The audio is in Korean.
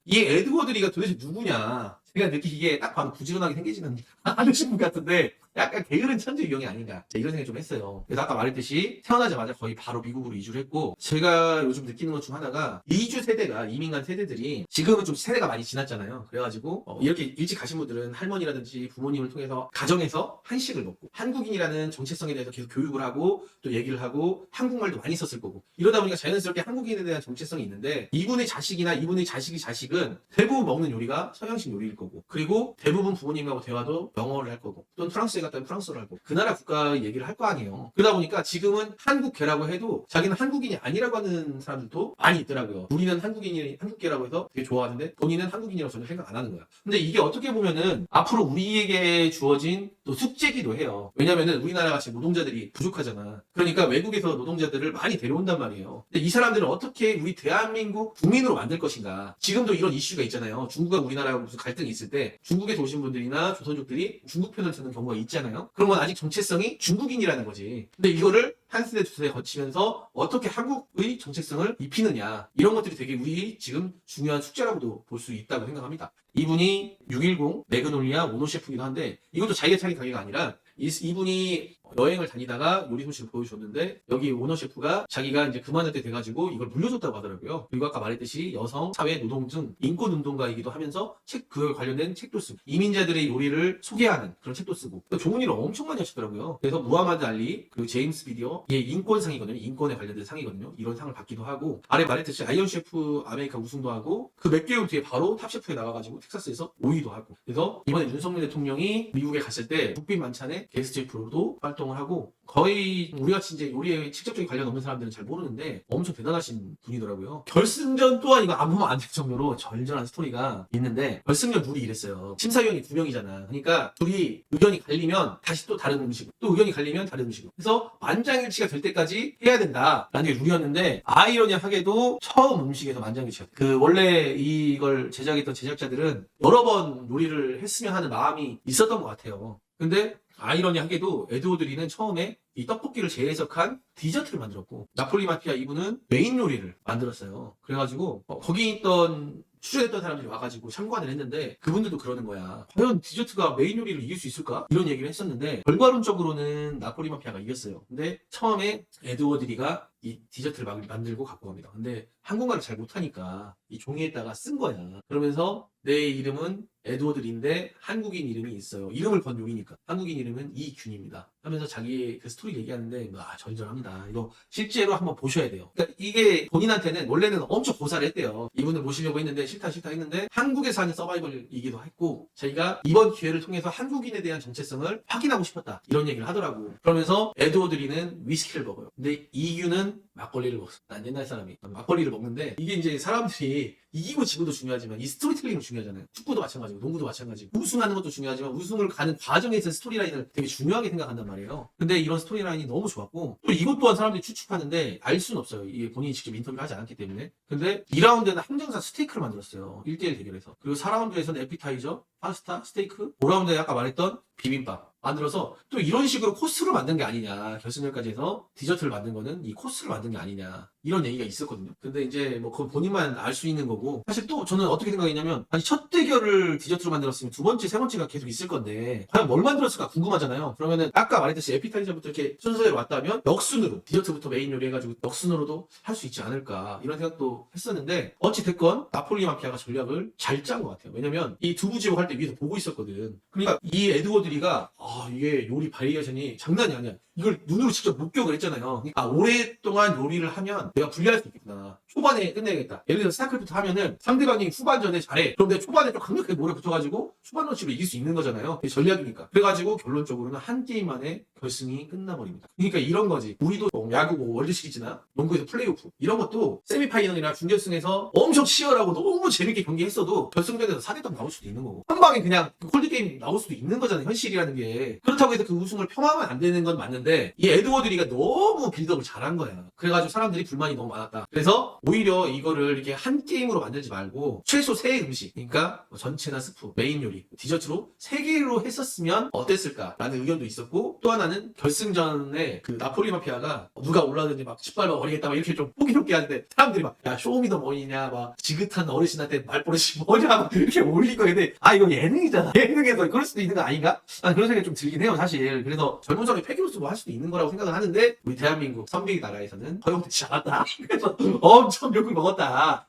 이 에드워드리가 도대체 누구냐. 제가 느끼기에 딱 봐도 부지런하게 생기지는 않으신 분 같은데 약간 게으른 천재 유형이 아닌가 이런 생각이 좀 했어요. 그래서 아까 말했듯이 태어나자마자 거의 바로 미국으로 이주를 했고, 제가 요즘 느끼는 것 중 하나가 이주 세대가, 이민 간 세대들이 지금은 좀 세대가 많이 지났잖아요. 그래가지고 이렇게 일찍 가신 분들은 할머니라든지 부모님을 통해서 가정에서 한식을 먹고 한국인이라는 정체성에 대해서 계속 교육을 하고 또 얘기를 하고 한국말도 많이 썼을 거고, 이러다 보니까 자연스럽게 한국인에 대한 정체성이 있는데, 이분의 자식이나 이분의 자식이 자식은 대부분 먹는 요리가 서양식 요리일 거고, 그리고 대부분 부모님하고 대화도 영어를 할 거고, 또는 프랑스에 갔다면 프랑스어를 할 거고, 그 나라 국가 얘기를 할 거 아니에요. 그러다 보니까 지금은 한국계라고 해도 자기는 한국인이 아니라고 하는 사람들도 많이 있더라고요. 우리는 한국계라고 해서 되게 좋아하는데 본인은 한국인이라고 전혀 생각 안 하는 거야. 근데 이게 어떻게 보면은 앞으로 우리에게 주어진 또 숙제기도 해요. 왜냐면은 우리나라가 지금 노동자들이 부족하잖아. 그러니까 외국에서 노동자들을 많이 데려온단 말이에요. 근데 이 사람들은 어떻게 우리 대한민국 국민으로 만들 것인가. 지금도 이런 이슈가 있잖아요. 중국과 우리나라하고 무슨 갈등이 있을 때 중국에서 오신 분들이나 조선족들이 중국 편을 드는 경우가 있잖아요. 그런 건 아직 정체성이 중국인이라는 거지. 근데 이거를 한 세대 두 세대 거치면서 어떻게 한국의 정체성을 입히느냐, 이런 것들이 되게 우리 지금 중요한 숙제라고도 볼 수 있다고 생각합니다. 이분이 610 매그놀리아 오너 셰프이기도 한데, 이것도 자기가 차린 가게가 아니라 이분이 여행을 다니다가 요리 솜씨를 보여줬는데, 여기 오너 셰프가 자기가 이제 그만할 때 돼가지고 이걸 물려줬다고 하더라고요. 그리고 아까 말했듯이 여성, 사회, 노동증, 인권운동가이기도 하면서 그걸 관련된 책도 쓰고, 이민자들의 요리를 소개하는 그런 책도 쓰고, 좋은 일을 엄청 많이 하시더라고요. 그래서 무하마드 알리, 그리고 제임스 비디어, 이게 인권상이거든요. 인권에 관련된 상이거든요. 이런 상을 받기도 하고, 아래 말했듯이 아이언 셰프 아메리카 우승도 하고, 그 몇 개월 뒤에 바로 탑 셰프에 나와가지고 텍사스에서 5위도 하고, 그래서 이번에 윤석열 대통령이 미국에 갔을 때 국빈 만찬에 게스트 셰프로도 활동을 하고, 거의 우리같이 이제 요리에 직접적인 관련 없는 사람들은 잘 모르는데 엄청 대단하신 분이더라고요. 결승전 또한 이거 안 보면 안 될 정도로 절절한 스토리가 있는데, 결승전 룰이 이랬어요. 심사위원이 2명이잖아. 그러니까 둘이 의견이 갈리면 다시 또 다른 음식, 또 의견이 갈리면 다른 음식, 그래서 만장일치가 될 때까지 해야 된다라는 게 룰이었는데, 아이러니하게도 처음 음식에서 만장일치가 원래 이걸 제작했던 제작자들은 여러 번 요리를 했으면 하는 마음이 있었던 것 같아요. 근데 아이러니하게도 에드워드리는 처음에 이 떡볶이를 재해석한 디저트를 만들었고, 나폴리 마피아 이분은 메인 요리를 만들었어요. 그래가지고 거기 있던 출연했던 사람들이 와가지고 참관을 했는데, 그분들도 그러는 거야. 과연 디저트가 메인 요리를 이길 수 있을까? 이런 얘기를 했었는데, 결과론적으로는 나폴리 마피아가 이겼어요. 근데 처음에 에드워드리가 이 디저트를 만들고 갖고 갑니다. 근데 한국말을 잘 못하니까 이 종이에다가 쓴 거야. 그러면서 내 이름은 에드워드리인데 한국인 이름이 있어요. 이름을 건 요리니까. 한국인 이름은 이균입니다. 하면서 자기의 그 스토리 얘기하는데 절절합니다. 이거 실제로 한번 보셔야 돼요. 그러니까 이게 본인한테는 원래는 엄청 고사를 했대요. 이분을 모시려고 했는데 싫다 했는데, 한국에서 하는 서바이벌이기도 했고, 자기가 이번 기회를 통해서 한국인에 대한 정체성을 확인하고 싶었다, 이런 얘기를 하더라고. 그러면서 에드워드리는 위스키를 먹어요. 근데 이균은 막걸리를 먹어. 난 옛날 사람이 막걸리를 먹는데, 이게 이제 사람들이 이기고 지고도 중요하지만 이 스토리텔링이 중요하잖아요. 축구도 마찬가지고 농구도 마찬가지고, 우승하는 것도 중요하지만 우승을 가는 과정에 있어서 스토리라인을 되게 중요하게 생각한단 말이에요. 근데 이런 스토리라인이 너무 좋았고, 또 이것 또한 사람들이 추측하는데 알 수는 없어요. 이게 본인이 직접 인터뷰를 하지 않았기 때문에. 근데 2라운드에는 항정사 스테이크를 만들었어요. 1대1 대결에서. 그리고 4라운드에서는 에피타이저, 파스타, 스테이크, 5라운드에 아까 말했던 비빔밥 만들어서 또 이런 식으로 코스를 만든 게 아니냐, 결승전까지 해서 디저트를 만든 거는 이 코스를 만든 게 아니냐, 이런 얘기가 있었거든요. 근데 이제 뭐 그건 본인만 알 수 있는 거고, 사실 또 저는 어떻게 생각했냐면, 아니 첫 대결을 디저트로 만들었으면 두 번째, 세 번째가 계속 있을 건데 과연 뭘 만들었을까 궁금하잖아요. 그러면은 아까 말했듯이 에피타이저부터 이렇게 순서대로 왔다면 역순으로 디저트부터 메인 요리 해가지고 역순으로도 할 수 있지 않을까, 이런 생각도 했었는데, 어찌됐건 나폴리 마피아가 전략을 잘 짠 것 같아요. 왜냐면 이 두부지옥 할 때 위에서 보고 있었거든. 그러니까 이 에드워드리가 이게 요리 바리에이션이 장난이 아니야. 이걸 눈으로 직접 목격을 했잖아요. 오랫동안 요리를 하면 내가 불리할 수 있겠구나. 초반에 끝내야겠다. 예를 들어서 스타크래프트 하면은 상대방이 후반전에 잘해. 그럼 내가 초반에 좀 강력하게 몰아붙어가지고 초반 런치로 이길 수 있는 거잖아요. 그게 전략이니까. 그래가지고 결론적으로는 한 게임 만에 결승이 끝나버립니다. 그러니까 이런 거지. 우리도 야구 월드 시리즈나 농구에서 플레이오프 이런 것도 세미파이널이나 준결승에서 엄청 치열하고 너무 재밌게 경기했어도 결승전에서 4대0 나올 수도 있는 거고, 한 방에 그냥 콜드게임 나올 수도 있는 거잖아요. 현실이라는 게. 그렇다고 해서 그 우승을 평하면 안 되는 건 맞는데, 있었는데 이 에드워드리가 너무 빌드업을 잘한 거야. 그래가지고 사람들이 불만이 너무 많았다. 그래서 오히려 이거를 이렇게 한 게임으로 만들지 말고 최소 3음식, 그러니까 뭐 전체나 스프, 메인 요리, 디저트로 3개로 했었으면 어땠을까라는 의견도 있었고, 또 하나는 결승전에 그 나폴리 마피아가 누가 올라오든지 막 짓밟아 버리겠다 막 이렇게 좀 포기롭게 하는데 사람들이 막 야 쇼미더머니냐 막 지긋한 어르신한테 말버릇이 뭐냐 막 이렇게 올리고. 근데 이거 예능이잖아. 예능에서 그럴 수도 있는 거 아닌가? 그런 생각이 좀 들긴 해요 사실. 그래서 젊은 사람이 패기로 쓰고 할 수도 있는 거라고 생각을 하는데 우리 대한민국 선비 나라에서는 허용되지 않았다. 그래서 엄청 욕을 먹었다.